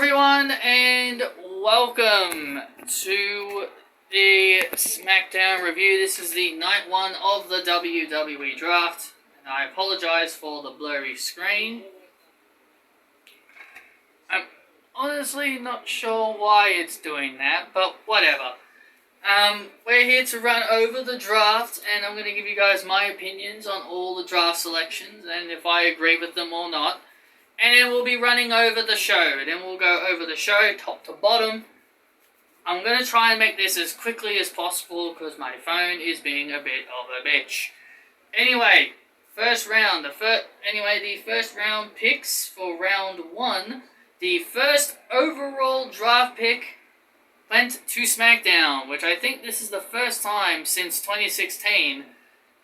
everyone, and welcome to the Smackdown review. This is the night one of the WWE draft, and I apologize for the blurry screen. I'm honestly not sure why it's doing that, but whatever. We're here to run over the draft, and I'm going to give you guys my opinions on all the draft selections, and if I agree with them or not. And then we'll be running over the show. Then we'll go over the show, top to bottom. I'm going to try and make this as quickly as possible because my phone is being a bit of a bitch. Anyway, first round. The first round picks for round one. The first overall draft pick went to Smackdown, which I think this is the first time since 2016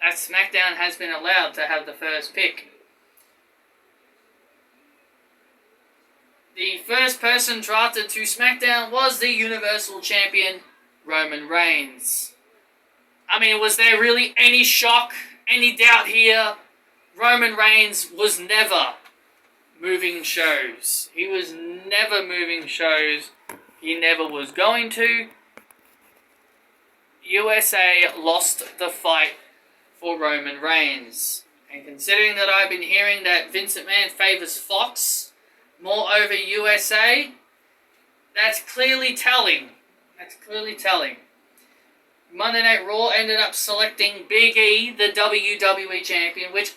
that Smackdown has been allowed to have the first pick. The first person drafted to Smackdown was the Universal Champion, Roman Reigns. I mean, was there really any shock, any doubt here? Roman Reigns was never moving shows. He was never moving shows. He never was going to. USA lost the fight for Roman Reigns. And considering that I've been hearing that Vince McMahon favors Fox more over USA, that's clearly telling. Monday Night Raw ended up selecting Big E, the WWE Champion, which,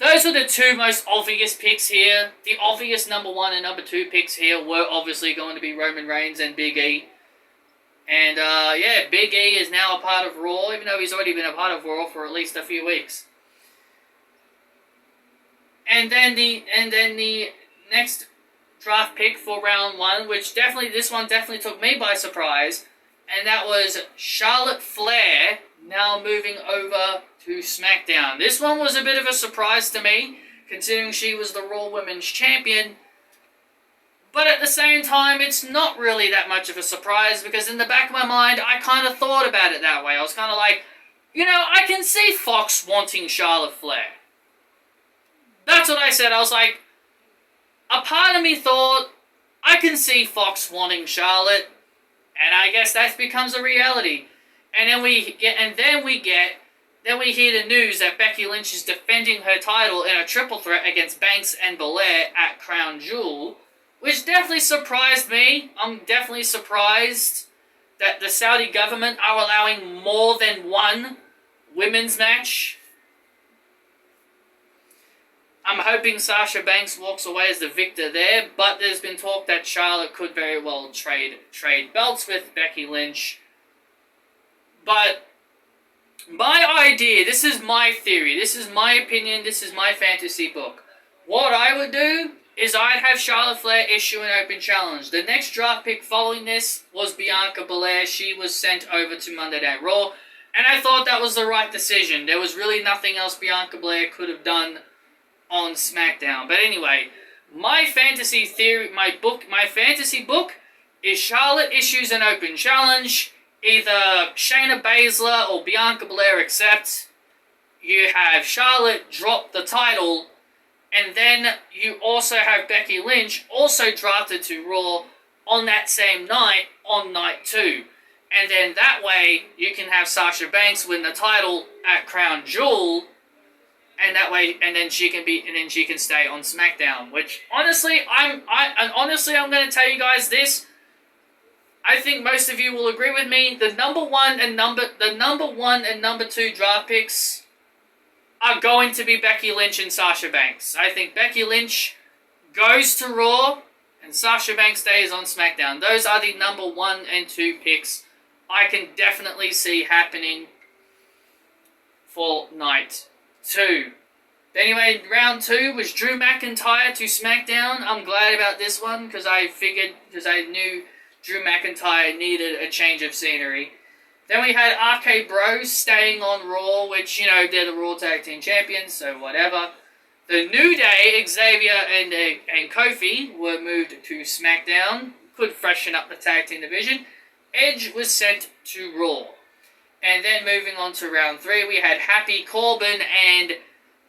those were the two most obvious picks here. The obvious number one and number two picks here were obviously going to be Roman Reigns and Big E. And, Big E is now a part of Raw, even though he's already been a part of Raw for at least a few weeks. And then the next draft pick for round one, which this one definitely took me by surprise, and that was Charlotte Flair, now moving over to SmackDown. This one was a bit of a surprise to me, considering she was the Raw Women's Champion, but at the same time, it's not really that much of a surprise, because in the back of my mind, I kind of thought about it that way. I was kind of like, I can see Fox wanting Charlotte Flair. That's what I said. I was like, a part of me thought, I can see Fox wanting Charlotte, and I guess that becomes a reality. And then we hear the news that Becky Lynch is defending her title in a triple threat against Banks and Belair at Crown Jewel, which definitely surprised me. I'm definitely surprised that the Saudi government are allowing more than one women's match. I'm hoping Sasha Banks walks away as the victor there, but there's been talk that Charlotte could very well trade belts with Becky Lynch. But my idea, this is my theory, this is my opinion, this is my fantasy book. What I would do is I'd have Charlotte Flair issue an open challenge. The next draft pick following this was Bianca Belair. She was sent over to Monday Night Raw, and I thought that was the right decision. There was really nothing else Bianca Belair could have done on SmackDown. But anyway, my fantasy book is Charlotte issues an open challenge. Either Shayna Baszler or Bianca Belair accept. You have Charlotte drop the title, and then you also have Becky Lynch also drafted to Raw on that same night, on night 2. And then that way, you can have Sasha Banks win the title at Crown Jewel, and that way, and then she can stay on SmackDown. Which honestly, I'm going to tell you guys this. I think most of you will agree with me. The number one and number two draft picks are going to be Becky Lynch and Sasha Banks. I think Becky Lynch goes to Raw and Sasha Banks stays on SmackDown. Those are the number 1 and 2 picks I can definitely see happening for night 2. Anyway, round 2 was Drew McIntyre to SmackDown. I'm glad about this one because I knew Drew McIntyre needed a change of scenery. Then we had RK Bros staying on Raw, which, they're the Raw Tag Team Champions, so whatever. The New Day, Xavier and Kofi were moved to SmackDown. Could freshen up the tag team division. Edge was sent to Raw. And then moving on to round 3, we had Happy Corbin and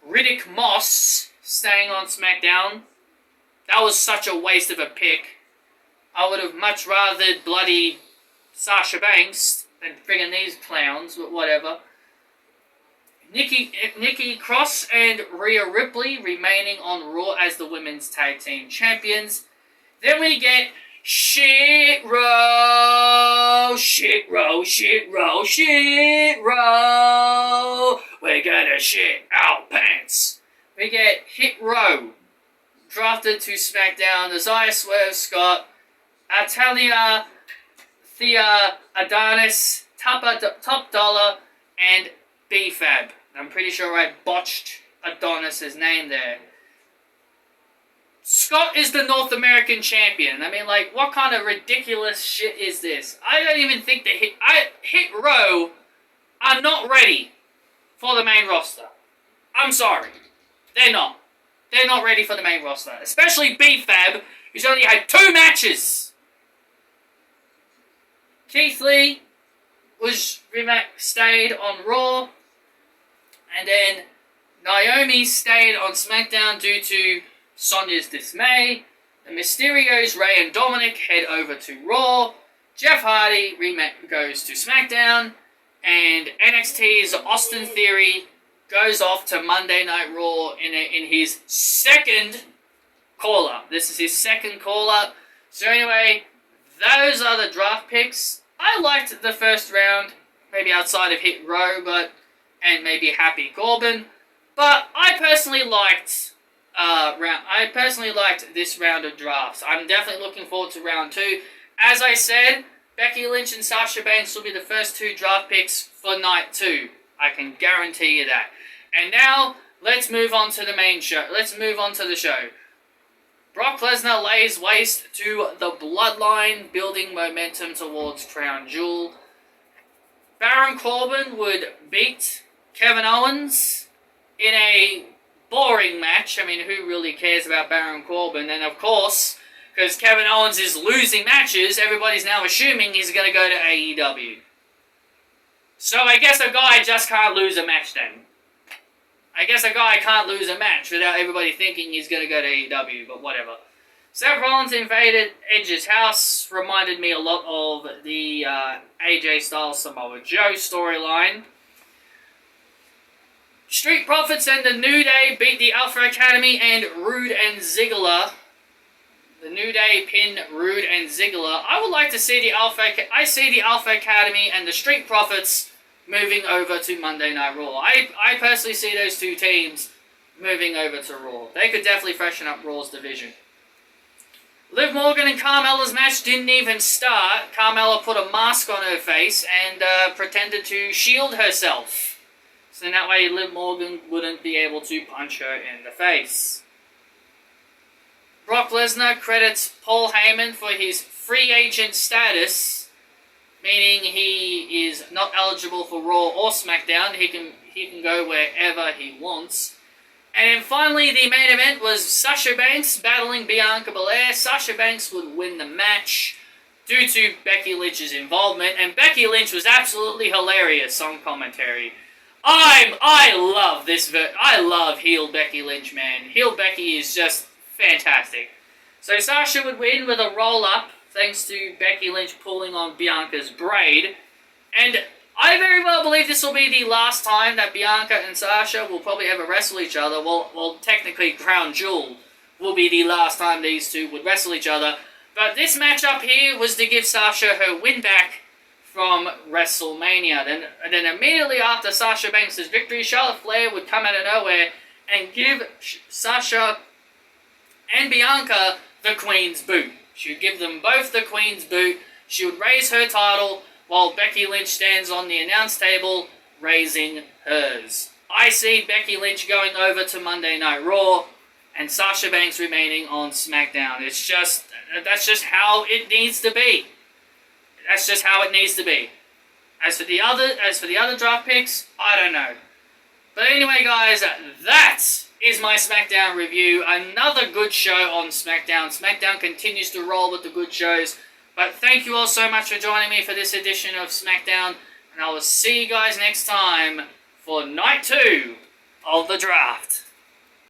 Riddick Moss staying on SmackDown. That was such a waste of a pick. I would have much rather bloody Sasha Banks than friggin' these clowns, but whatever. Nikki Cross and Rhea Ripley remaining on Raw as the Women's Tag Team Champions. Then we get Shit Row. We're gonna shit our pants. We get Hit Row, drafted to SmackDown. Isaiah Swerve Scott, Atalia, Thea, Adonis, Top Dollar, and B-Fab. I'm pretty sure I botched Adonis' name there. Scott is the North American champion. I mean, like, what kind of ridiculous shit is this? I don't even think the Hit Row are not ready for the main roster. I'm sorry. They're not. They're not ready for the main roster. Especially B-Fab, who's only had 2 matches. Keith Lee stayed on Raw. And then Naomi stayed on SmackDown due to Sonya's dismay. The Mysterios, Ray and Dominic, head over to Raw. Jeff Hardy goes to SmackDown. And NXT's Austin Theory goes off to Monday Night Raw in his second call-up. This is his second call-up. So anyway, those are the draft picks. I liked the first round, maybe outside of Hit Row, and maybe Happy Corbin. But I personally liked this round of drafts. I'm definitely looking forward to round 2. As I said, Becky Lynch and Sasha Banks will be the first 2 draft picks for night 2. I can guarantee you that. And now, let's move on to the main show. Let's move on to the show. Brock Lesnar lays waste to the Bloodline, building momentum towards Crown Jewel. Baron Corbin would beat Kevin Owens in a boring match. I mean, who really cares about Baron Corbin? And of course, because Kevin Owens is losing matches, everybody's now assuming he's going to go to AEW. So I guess a guy just can't lose a match then. I guess a guy can't lose a match without everybody thinking he's going to go to AEW, but whatever. Seth Rollins invaded Edge's house, reminded me a lot of the AJ Styles Samoa Joe storyline. Street Profits and the New Day beat the Alpha Academy and Rude and Ziggler. The New Day pin Rude and Ziggler. I would like to see the Alpha Academy and the Street Profits moving over to Monday Night Raw. I personally see those 2 teams moving over to Raw. They could definitely freshen up Raw's division. Liv Morgan and Carmela's match didn't even start. Carmela put a mask on her face and pretended to shield herself. So that way Liv Morgan wouldn't be able to punch her in the face. Brock Lesnar credits Paul Heyman for his free agent status, meaning he is not eligible for Raw or SmackDown. He can go wherever he wants. And then finally, the main event was Sasha Banks battling Bianca Belair. Sasha Banks would win the match due to Becky Lynch's involvement, and Becky Lynch was absolutely hilarious on commentary. I love this. I love heel Becky Lynch, man. Heel Becky is just fantastic. So Sasha would win with a roll-up, thanks to Becky Lynch pulling on Bianca's braid. And I very well believe this will be the last time that Bianca and Sasha will probably ever wrestle each other. Well, technically Crown Jewel will be the last time these 2 would wrestle each other. But this matchup here was to give Sasha her win back from WrestleMania. Then immediately after Sasha Banks' victory, Charlotte Flair would come out of nowhere and give Sasha and Bianca the Queen's Boot. She would give them both the Queen's Boot. She would raise her title while Becky Lynch stands on the announce table raising hers. I see Becky Lynch going over to Monday Night Raw and Sasha Banks remaining on SmackDown. That's just how it needs to be. That's just how it needs to be. As for the other draft picks, I don't know. But anyway, guys, that is my SmackDown review. Another good show on SmackDown. SmackDown continues to roll with the good shows. But thank you all so much for joining me for this edition of SmackDown. And I will see you guys next time for Night 2 of the Draft.